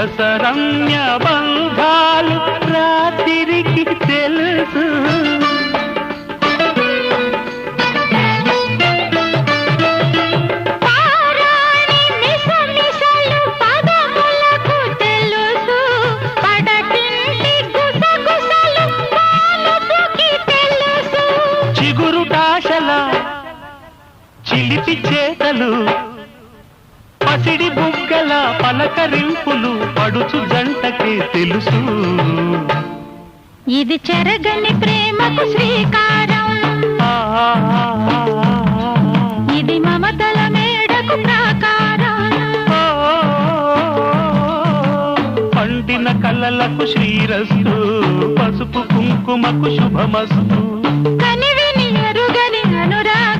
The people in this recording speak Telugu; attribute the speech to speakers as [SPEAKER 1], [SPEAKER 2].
[SPEAKER 1] రసరమ్య బంధాలు రాత్రికి తెలుసు. చిలిపి చేతలు పసిడి బుగ్గల పలకరింపులు పడుచు జంటకే తెలుసు.
[SPEAKER 2] ఇది చెరగని ప్రేమకు శ్రీకారం, ఇది మమతల మేడకు ప్రాకారం.
[SPEAKER 1] పండిన కలలకు శ్రీరస్తు, పసుపు కుంకుమకు శుభమస్తు.